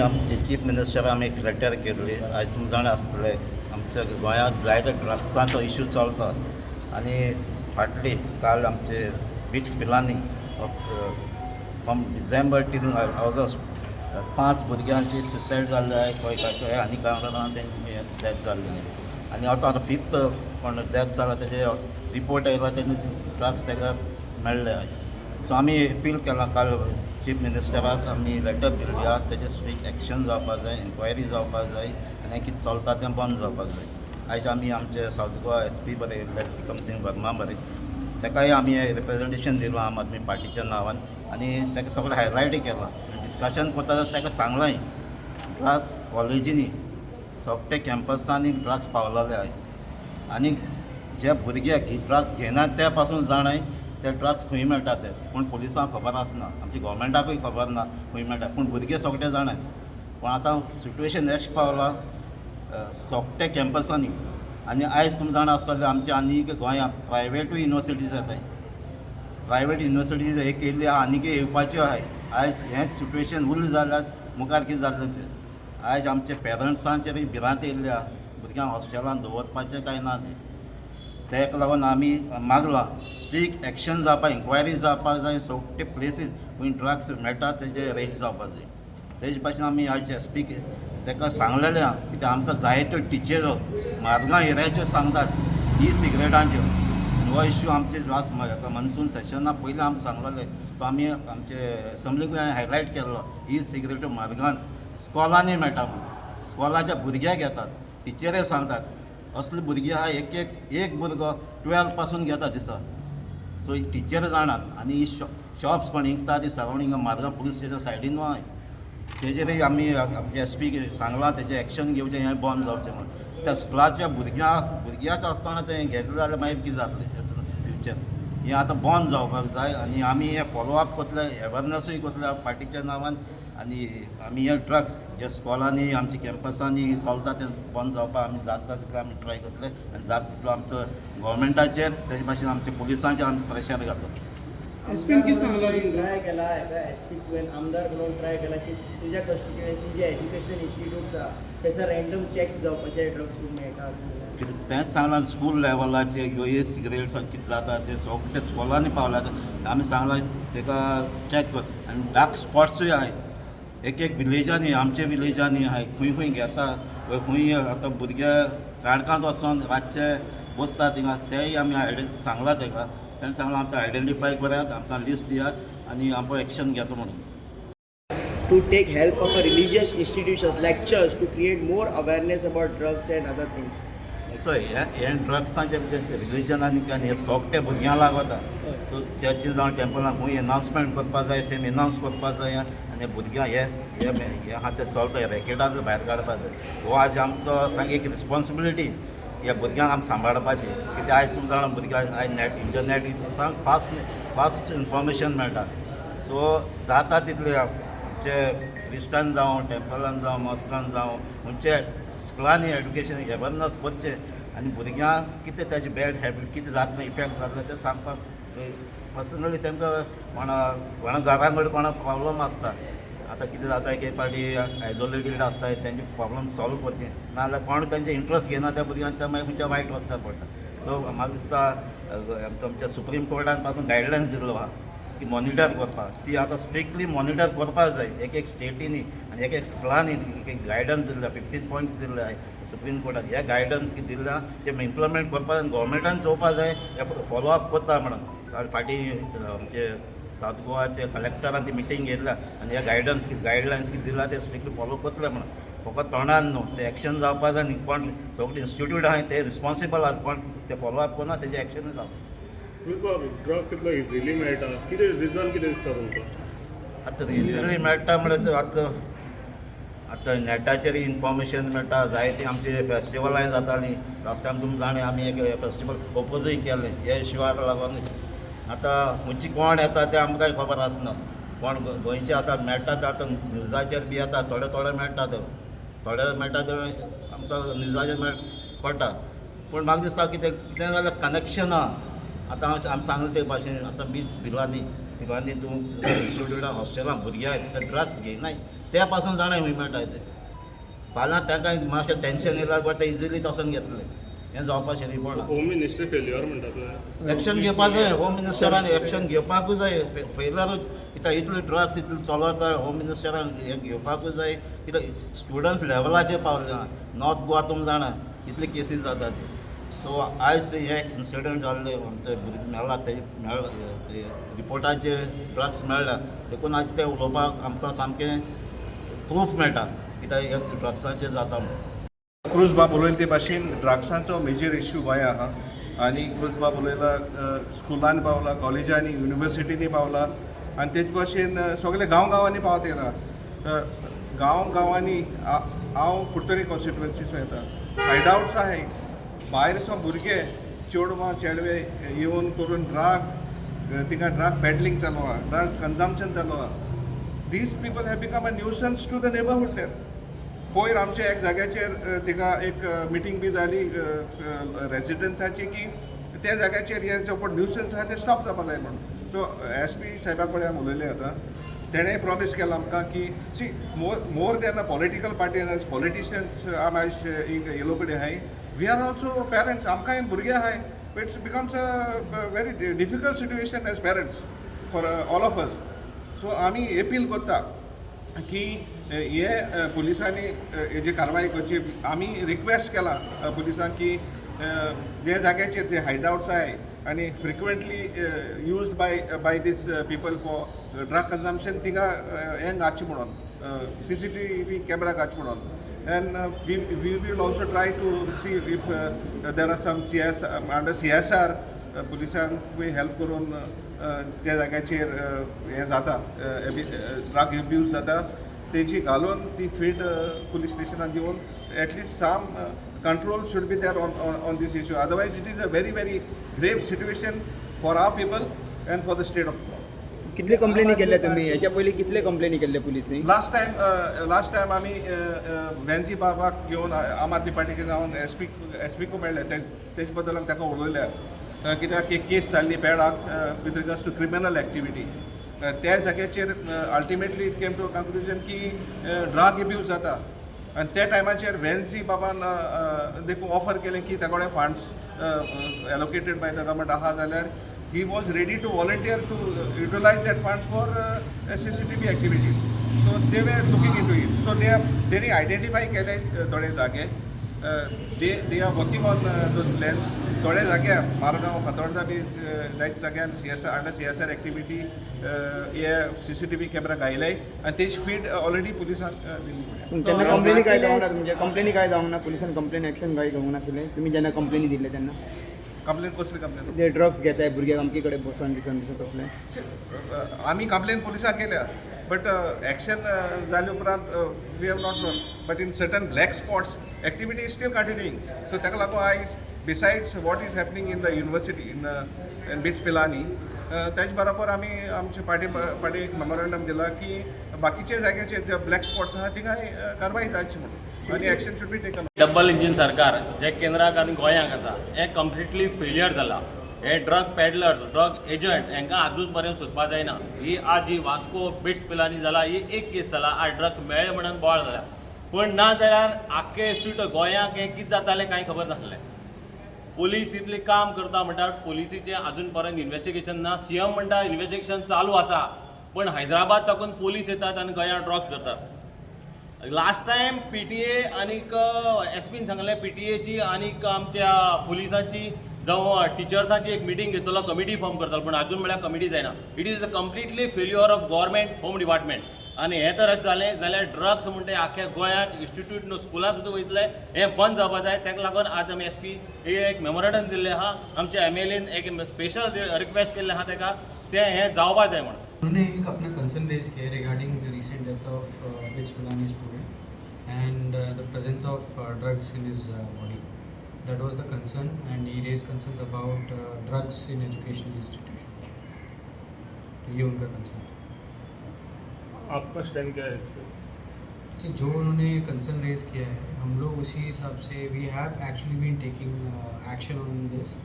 आमचे chief minister आमी एक लेटर केल्ली आयज तुमी जाणा आसतले आमच्या गोंयांत जायते ड्रग्साचो इश्यू चलता आनी फाटली काल आमचे BITS Pilani from December till August 5 भुरग्यांची सुसायड जाल्ले खंय खंय आनी कारणां तेंची डेथ जाल्ली आनी आतां 5th कोण डेथ जाला तेजे रिपोर्ट येयला तेणी ड्रग्स ताका मेळ्ळे सो आमी अपील केलां काल चीफ मिनिस्टराक आमी लेटर दिल्ली आहा तेजेर स्ट्रिक्ट एक्शन जावपाक जाय इन्क्वायरी जावपाक जाय आनी हें कितें चलता तें बंद जावपाक जाय आयज आमी आमचे सावथ गोवा SP बरयल्ले विक्रम सिंग वर्मा बरय ताकाय आमी रिप्रेजेंटेशन दिलां आम आदमी पार्टीच्या नांवान आनी ताका सगळें हायलायट केलां डिस्कशन करता ताका सांगलां ड्रग्स कॉलेजींनी सोगटे कॅम्पसांनी ड्रग्स पावलेले आहाय आनी जे भुरगे ड्रग्स घेनात त्या पासून जाणाय ते ड्रग्स खंय मेळटा ते पूण पुलिसांक खबर आसना आमच्या गोवमेंटाकूय खबर ना खंय मेळटा पूण भुरगे सोगटे जाणाय पूण आतां सिट्युएशन अशें पावलां सोगटे कॅम्पसांनी आनी आयज तुमी जाणा आसतले आमचे आनीक गोंयांत प्रायवेटूय युनिवर्सिटीज येताय प्रायवेट युनिवर्सिटीज एक केल्ली आहा आनीक येवपाच्यो आहाय आयज हेंच सिट्युएशन उरलें जाल्यार मुखार कितें जातलें तें आयज आमचे पेरंट्सांचेरूय भिरांत येयल्ली आहा भुरग्यांक हॉस्टेलान दवरपाचें कांय ना तें तेका लागून आमी मागलां स्ट्रिक्ट एक्शन जावपाक इन्क्वायरी जावपाक जाय सोगटे प्लेसीस खंय ड्रग्स मेळटा तेजे रेट जावपाक जाय तेजे भाशेन आमी आयज SP ताका सांगलेलें आहा कित्याक आमकां जायत्यो टिचरो मारगांव एरियाच्यो सांगतात ई सिगरेटांच्यो हो इश्यू आमचे लास्ट मनसून सेशना पयलीं आमकां सांगलेलें तो आमी आमचे असेंब्लीक हायलायट केल्लो ई सिगरेट्यो मारगांव स्कॉलांनी मेळटा म्हणून स्कॉलाच्या भुरग्याक घेतात टिचरे सांगतात असले भुरगे आहा एक भुरगो 12 पासून घेता दिसा सो टिचर जाणात आनी ही शॉप्स कोण विकता ती सरावंडींग मारगांव पुलीस स्टेशन सायडीन आहाय तेजेरूय आमी आमचे SP सांगलां तेजें एक्शन घेवचें हें बंद जावचें म्हणून त्या स्कुलाच्या भुरग्याच आसतना तें घेतलें जाल्यार मागीर कितें जातलें फ्युचर हें आतां बंद जावपाक जाय आनी आमी हें फॉलोअप करतले अवेरनसूय करतले पार्टीच्या नांवान आनी आमी हे ड्रग्स जे स्कॉलांनी आमच्या कॅम्पसांनी चलता तें बंद जावपाक आमी जाता तितलो आमी ट्राय करतले आनी जाता तितलो आमचो गोवमेंटाचेर तेजे भाशेन आमच्या पुलिसांचेर आमी प्रेशर घालतले एसपीन कितें सांगलां ट्राय केला एका SP तुवें आमदार म्हणून ट्राय केला की तुज्या कॉन्स्टिट्युएन्सी जे एज्युकेशन इन्स्टिट्यूट्स आहा थंयसर रँडम चॅक्स जावपाचे ड्रग्स तुका मेळटा तेंच सांगलां स्कूल लेवलाचेर ह्यो ए सिगरेट्स कितें जाता ते सोगटे स्कॉलांनी पावल्यात आमी सांगलां ताका चॅक कर आनी डार्क स्पॉट्सूय आहाय एक विलेजांनी आमच्या विलेजांनी आहाय खंय खंय घेता खंय आतां भुरगे काणकांत वचोन रातचे बसता थिंगा तेय आमी सांगलां ताका ताणें सांगलां आमकां आयडेंटिफाय करात आमकां लिस्ट दियात आनी आमकां एक्शन घेता म्हणून to take help of a religious institutions like church to create more awareness about drugs and other things. So हे ड्रग्सांचे रिलीजनांनी हे सोगटे भुरग्यांक लागता सो चर्ची जावन टेंपलांक खंय एनावन्समेंट करपाक जाय तें एनावन्स करपाक जाय आनी भुरग्यांक हे आहा तें चलता रॅकेटांतले भायर काडपाक जाय हो आज आमचो सांग एक रिस्पॉन्सिबिलिटी ह्या भुरग्यांक आमी सांबाळपाची कित्याक आयज तुमी जाणा भुरग्यांक आयज इंटरनेट सांग फास्ट इन्फॉर्मेशन मेळटा सो जाता तितले जे क्रिस्तान जावं टेंपलान जावं मॉस्कान जावं खंयचे स्कुलांनी एड्युकेशन अवेरनस करचें आनी भुरग्यांक कितें ताजे बॅड हॅबीट कितें जातलें इफेक्ट जातलें तें सांगपाक पर्सनली तांकां कोणा घरां कडेन कोणा प्रॉब्लम आसता आतां कितें जाता एक पाटी आयसोलेटेड आसताय तेंचे प्रॉब्लम सॉल्व करचें नाजाल्यार कोण तेंचे इंट्रस्ट घेना त्या भुरग्यांक ते मागीर खंयच्या वायट रस्त्यार पडटा सो म्हाका दिसता आमच्या सुप्रीम कोर्टान पासून गायडलायन्स दिल्लो आहा ती मॉनिटर करपाक ती आतां स्ट्रिक्टली मॉनिटर करपाक जाय एक स्टेटीनी आनी एक स्कुलांनी एक गायडन्स दिल्ले 15 पॉयंट्स दिल्ले आहाय सुप्रीम कोर्टान हे गायडन्स कितें दिल्या ते इम्प्लिमेंट करपाक जाय गोवमेंटान चोवपाक जाय फॉलोअप करता म्हणून फाटीं आमचे सावथ गोवाचे कलेक्टरान ती मिटींग घेतल्या आनी हे गायडलायन्स कितें दिला ते स्ट्रिक्टली फॉलो करतले म्हणून फकत तोंडान न्हू ते एक्शन जावपाक जाय न्ही कोण सगळे इन्स्टिट्यूट आहाय ते रिस्पॉन्सिबल आहा कोण ते फॉलोअप करना तेजे एक्शन जावं ड्रग्स इतलो इजिली मेळटा कितें रिजन कितें दिसता तुमकां आतां इजिली मेळटा म्हणल्यार आतां नेटाचेर इन्फॉर्मेशन मेळटा जायती आमचे फेस्टिवलांय जातालीं लास्ट टायम तुमी जाणा आमी एक फेस्टिवल ओपोजूय केलें हे इश्यूआक लागून आतां खंयची कोण येता तें आमकां खबर आसना कोण गोंयचे आतां मेळटा ते आतां न्यूजाचेर बी येता थोडे मेळटा थोडे मेळटा ते आमकां न्यूजाचेर कळटा पूण म्हाका दिसता कितें जाल्यार कनेक्शन आहा आतां आमी सांगलें ते भाशेन आतां बीच भिलवांनी तूं इन्स्टिट्यूटान हॉस्टेलान भुरगे ते ड्रग्स घेयनाय त्या पासून जाणा खंय मेळटाय ते फाल्यां तांकां मातशें टेंशन येयल्यार बट ते इजिली तसोन घेतले हें जावपाक शरी पडना होम मिनिस्ट्री फेल्युअर म्हणटा तुवें एक्शन घेवपाक जाय होम मिनिस्टरान एक्शन घेवपाकूच जाय पयल्यारूच कित्याक इतले ड्रग्स इतले चलता होम मिनिस्टरान हें घेवपाकूच जाय कित्याक स्टुडंट लेवलाचेर पावल्या नॉर्थ गोवा तुमी जाणा इतले केसीस जातात सो आयज हे इन्सिडंट जाल्ले आमचे भुरगे मेळ्ळा ते रिपोर्टाचे ड्रग्स मेळ्ळा देखून आज ते उलोवपाक आमकां सामकें प्रूफ मेळटा कित्याक हे ड्रग्साचेर जाता म्हणून क्रूज बाब उलयले ते भाशेन ड्रग्सांचो मेजर इश्यू गोंया आहा आनी क्रूज बाब उलयला स्कुलांनी पावला कॉलेजांनी युनिवर्सिटीनी पावला आनी तेच भाशेन सगळे गांवांनी पावता येता गांवांनी हांव कुट्टरी कॉन्स्टिट्युएन्सीसून येता हायडआउट्स आहाय भायर सावन भुरगे चेडवां चेडवे येवन करून थिंगा ड्रग पॅडलिंग चालू आहा ड्रग कन्जम्पशन चालू आहा these people have become a nuisance to the neighbourhood there पयर आमच्या एक जाग्याचेर तिका एक मिटींग बी जाली रेसिडेंट्साची की त्या जाग्याचेर हे जो पळय न्यूसन्स आहा ते स्टॉप जावपा जाय म्हणून सो SP साहेबा कडेन आमी उलयले आतां तेणें प्रॉमीस केला आमकां की see more than a political party as politicians आम आयज येलो कडेन आहाय वी आर ऑल्सो पेरंट्स आमकांय भुरगे आहाय it's becomes a very difficult situation as parents for all of us so आमी अपील करता की हे पुलिसांनी हेजी कारवाय करची आमी रिक्वेस्ट केला पुलिसांक की जे जाग्याचेर जे हायडआउट्स आहाय आनी frequently used by these people for drug consumption थिंगा हें घातचें म्हणून CCTV कॅमेरा घातचे म्हणून and we will also try to see if there are some under CSR पुलिसांक हेल्प करून त्या जाग्याचेर हें जाता ड्रग एब्यूज जाता तेजी घालून ती फीड पुलीस स्टेशनान दिवन at least some control should be there on these issue otherwise it is a very very grave situation for our people and for the state of कितले कंप्लेनी केल्ले तुमी हेच्या पयलीं कितले कंप्लेनी केल्ले पुलिसांनी लास्ट टायम आमी वेन्सी बाबाक घेवन आम आदमी पार्टीचे जावन एसपीक मेळ्ळे तेजे बद्दल आमी ताका उलयल्या कित्याक एक केस जाल्ली पेडाक with regards to criminal activity त्या जाग्याचेर ultimately it came to conclusion की ड्रग एब्यूज जाता आनी त्या टायमाचेर वेन्सी बाबान देखून ऑफर केलें की ताकोडे funds allocated by the government आहा जाल्यार he was ready to volunteer to utilize that funds for CCTV activities. So they were looking into it. So they identify केले थोडे जागे. They are working on those plans. थोडे जागे मारगांव फातोर्डा बी लायक जाग्यान CSR activity हे CCTV कॅमेरा घायले आनी तेजी फीड ऑलरेडी पुलिसांक दिल्ली. तेन्ना कंप्लेनी काय जावंक ना म्हणजे कंप्लेनी काय जावंक ना पुलिसान कंप्लेन एक्शन काय घेवंक नाशिल्लें तुमी जेन्ना कंप्लेनी दिल्ले तेन्ना कंप्लेन कसली कंप्लेन ते ड्रग्स घेताय भुरग्याक आमचे कडेन बसून दिसून तसलें आमी कंप्लेन पुलिसांक केल्या बट एक्शन जाले उपरांत we have not done but in certain black spots activity is still continuing so ताका लागून आयज besides what is happening in the university in BITS Pilani तेच बरोबर आमी आमचे पार्टी एक मेमोरंडम दिला की बाकीचे जाग्याचे जे ब्लॅक स्पॉट्स आहा थिंगाय कारवाय जावची म्हणून आनी action should be taken. Double engine सरकार जे केंद्राक आनी गोंयांक आसा हें कम्प्लिटली फेलियर जाला. हे ड्रग पॅडलर्स ड्रग एजंट हांकां आजून पर्यंत सोदपा जायना. ही आज ही वास्को बिट्स पिलांनी जाला ही एक केस जाला आज ड्रग मेळ्ळे म्हणून बोवाळ जाला पण ना जाल्यार आख्खे स्वीट गोंयांक हें कितें जातालें कांय खबर नासलें. पुलीस इतलें काम करता म्हणटा पुलिसीचें आजून पर्यंत इन्व्हेस्टिगेशन ना. CM म्हणटा इन्व्हेस्टिगेशन चालू आसा पण हैदराबाद साकून पुलीस येतात आनी गोंयांत ड्रग्स धरतात. लास्ट टायम PTA आनीक SPन सांगलें PTAची आनीक आमच्या पुलिसांची जावं टिचर्सांची एक मिटींग घेतलो कमिटी फॉर्म करतालो पण आजून म्हळ्यार कमिटी जायना. It is a completely failure of government home department आनी हें तर अशें जालें जाल्यार ड्रग्स म्हणटा आख्या गोंयांत इन्स्टिट्यूट न्हू स्कुलां सुद्दां वयतले हें बंद जावपा जाय. ताका लागून आज आमी SP एक मेमोरंडम दिल्लें आहा आमच्या MLAन एक स्पेशल रिक्वेस्ट केल्लें आहा ताका तें हें जावपा जाय म्हणून. उन्होंने एक अपना कंसर्न रेज किया regarding the recent death of BITS Pilani student and the presence of drugs in his body. That was the concern and he raise concerns about drugs in educational institutions. तो ये उनका कंसर्न. आपका stand क्या है इस पर? से जो उन्होंने concern raise KIA है हम लोग उसी हिसाब से we have actually been taking action on this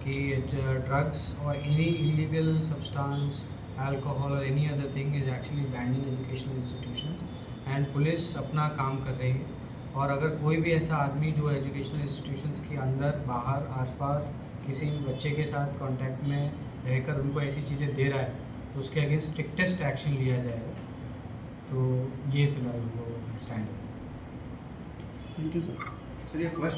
कि ड्रग्स और any illegal substance alcohol or any other thing is actually banned in educational institutions and police अपना काम कर रही है। और अगर कोई भी ऐसा आदमी जो एजुकेशनल इंस्टीट्यूशंस के अंदर बाहर आसपास किसी बच्चे के साथ कांटेक्ट में रहकर उनको ऐसी चीज़ें दे रहा है तो उसके अगेंस्ट स्ट्रिक्टेस्ट एक्शन लिया जाएगा। तो ये फिलहाल वो स्टैंड है। Thank you sir. सर ये फर्स्ट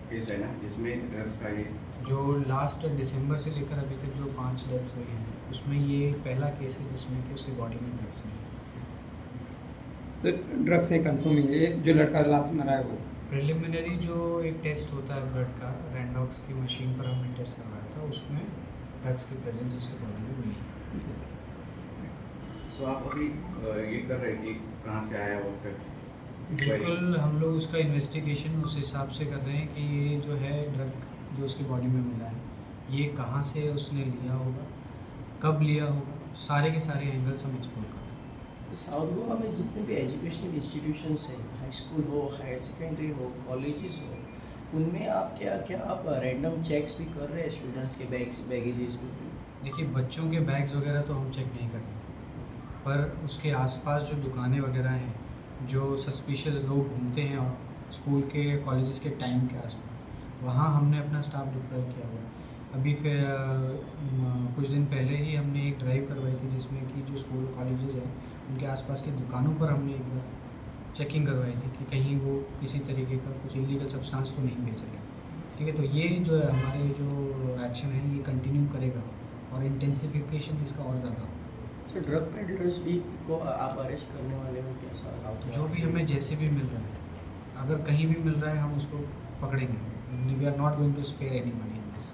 केस है ना जिसमें ड्रग्स का ये जो लास्ट दिसंबर से लेकर अभी तक जो 5 डेथ्स हुई हैं उसमें ये पहला केस है जिसमें कि उसकी बॉडी में ड्रग्स मिले। सर ड्रग्स से कंफर्म है ये जो लड़का लास्ट मरा है वो? प्रिलिमिनरी जो एक टेस्ट होता है ब्लड का रैंडॉक्स की मशीन पर हमने टेस्ट करवाया था, उसमें ड्रग्स की प्रेजेंस उसकी बॉडी में मिली। तो आप अभी ये कर रहे हैं कि कहाँ से आया वो ड्रग? बिल्कुल, हम लोग उसका इन्वेस्टिगेशन उस हिसाब से कर रहे हैं कि ये जो है ड्रग जो उसकी बॉडी में मिला है ये कहाँ से उसने लिया होगा, कब लिया होगा, सारे के सारे एंगल्स हम एक्सप्लोर कर रहे हैं। साउथ गोवा में जितने भी एजुकेशनल इंस्टीट्यूशंस हैं, हाई स्कूल हो, हायर सेकेंडरी हो, कॉलेजेस हो, उनमें आप क्या आप रैंडम चेक्स भी कर रहे हैं स्टूडेंट्स के बैगेजेस को? देखिए, बच्चों के बैग्स वगैरह तो हम चेक नहीं कर रहे, पर उसके आसपास जो दुकानें वगैरह हैं, जो सस्पिशियस लोग घूमते हैं और स्कूल के कॉलेजेस के टाइम के आसपास, वहाँ हमने अपना स्टाफ डिप्लॉय किया हुआ है। अभी फिर कुछ दिन पहले ही हमने एक ड्राइव करवाई थी जिसमें कि जो स्कूल कॉलेजेस हैं उनके आसपास की दुकानों पर हमने एक बार चेकिंग करवाई थी कि कहीं वो किसी तरीके का कुछ इलीगल सब्सटेंस तो नहीं बेच रहे। ठीक है, तो ये जो है हमारे जो एक्शन है ये कंटिन्यू करेगा और इंटेंसिफिकेशन इसका और ज़्यादा होगा। सर ड्रग पेडलर्स भी को आप अरेस्ट करने वाले हो क्या सर? जो भी हमें जैसे भी मिल रहा है, अगर कहीं भी मिल रहा है हम उसको पकड़ेंगे। We are not going to spare any money in this.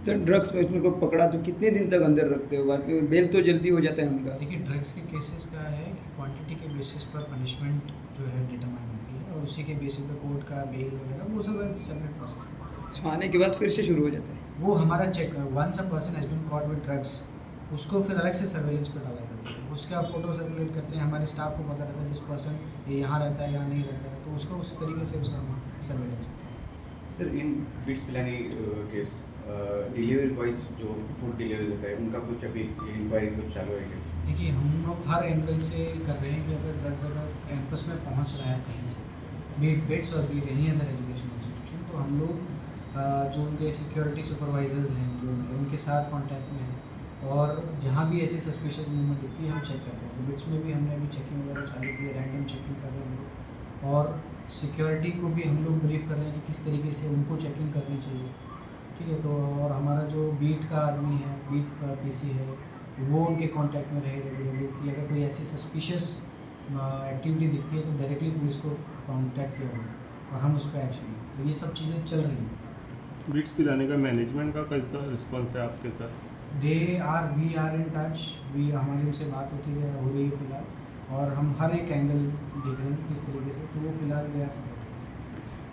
Sir drugs में को पकड़ा तो कितने दिन तक अंदर रखते हो? बाकी बेल तो जल्दी हो जाता है उनका। देखिए, ड्रग्स के केसेस का है कि क्वांटिटी के बेसिस पर पनिशमेंट जो है डिटरमाइन होती है और उसी के बेसिस पर कोर्ट का बेल वगैरह वो सब सेपरेट प्रोसेस है। तो आने के बाद फिर से शुरू हो जाता है वो हमारा check, once a person has been caught with drugs, उसको फिर अलग से सर्वेलेंस पर डाला जाता है। उसका फ़ोटो सर्कुलेट करते हैं, हमारे स्टाफ को पता रहता है जिस पर्सन ये यहाँ रहता है या नहीं रहता है, तो उसको उस तरीके से उसका surveillance. Sir in bits Pilani case delivery boys जो फूड डिलीवरी देता है उनका कुछ अभी इंक्वायरी कुछ चालू है क्या? देखिए, हम लोग हर एंगल से कर रहे हैं कि अगर ड्रग्स अगर कैंपस में पहुंच रहा है कहीं से, बीट बिट्स और beat any other education institution, तो हम लोग जो उनके सिक्योरिटी सुपरवाइजर्स हैं जो उनके साथ कांटेक्ट में हैं और जहाँ भी ऐसी सस्पिशियस मूवमेंट दिखती है हम चेक करते हैं। तो बिट्स में भी हमने अभी चेकिंग वगैरह चालू की है, रैंडम चेकिंग कर रहे हैं हम लोग, और सिक्योरिटी को भी हम लोग ब्रीफ कर रहे हैं कि किस तरीके से उनको चेकिंग करनी चाहिए। ठीक है, तो और हमारा जो बीट का आदमी है, बीट पीसी है, वो उनके कांटेक्ट में रहे रेगुलरली कि अगर कोई ऐसी सस्पिशियस एक्टिविटी दिखती है तो डायरेक्टली पुलिस को कांटेक्ट किया जाए और हम उस पर एक्शन लें। तो ये सब चीज़ें चल रही हैं। बिट्स पिलाने का मैनेजमेंट का कैसा रिस्पॉन्स है आपके साथ? वी आर इन टच, हमारी उनसे बात हो रही है फिलहाल, और हम हर एक एंगल देख रहे हैं किस तरीके से, तो वो फिलहाल दे आर सपोर्ट।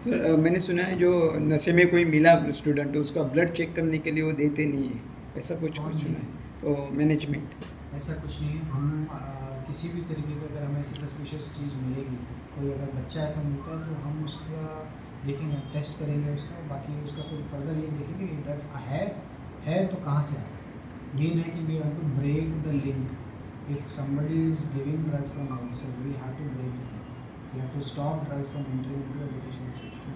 सर मैंने सुना है जो नशे में कोई मिला स्टूडेंट उसका ब्लड चेक करने के लिए वो देते नहीं है, ऐसा कुछ सुना है? तो मैनेजमेंट ऐसा कुछ नहीं है। हम किसी भी तरीके का अगर हमें ऐसी सस्पिशियस चीज़ मिलेगी, कोई अगर बच्चा ऐसा मिलता है तो हम उसका देखेंगे, टेस्ट करेंगे उसका, बाकी उसका फिर फर्दर ये देखेंगे कि ड्रग्स है तो कहाँ से आया। मेन है कि we have to break the link. If somebody is giving drugs from outside, we have to break it. We have to stop drugs from entering into education institution.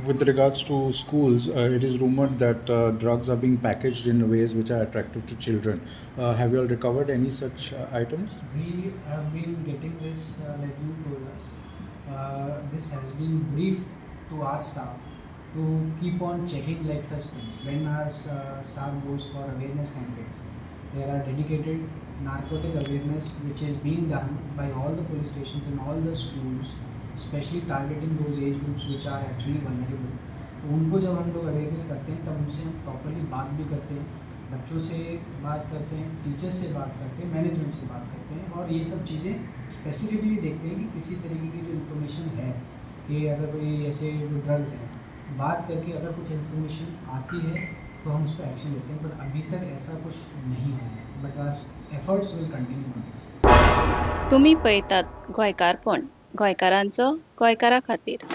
With regards to schools, it is rumored that drugs are being packaged in ways which are attractive to children. Have you all recovered any such items? We have been getting this, like you told us. This has been briefed to our staff to keep on checking like such things. When our staff goes for awareness campaigns, there are dedicated narcotic awareness which is being done by all the police stations and all the schools, especially targeting those age groups which are actually vulnerable. तो उनको जब हम लोग awareness करते हैं तब उनसे हम properly बात भी करते हैं, बच्चों से बात करते हैं, टीचर्स से बात करते हैं, मैनेजमेंट से बात करते हैं, और ये सब चीज़ें स्पेसिफिकली देखते हैं कि किसी तरीके की जो इन्फॉर्मेशन है कि अगर कोई ऐसे जो ड्रग्स हैं, बात करके अगर कुछ इन्फॉर्मेशन आती है तो हम उस पर एक्शन लेते हैं। बट अभी तक ऐसा कुछ नहीं हुआ है, but our efforts will continue on this. तुम्ही पळयतात गोंयकारपण, गोंयकारांचो गोंयकारा खातीर।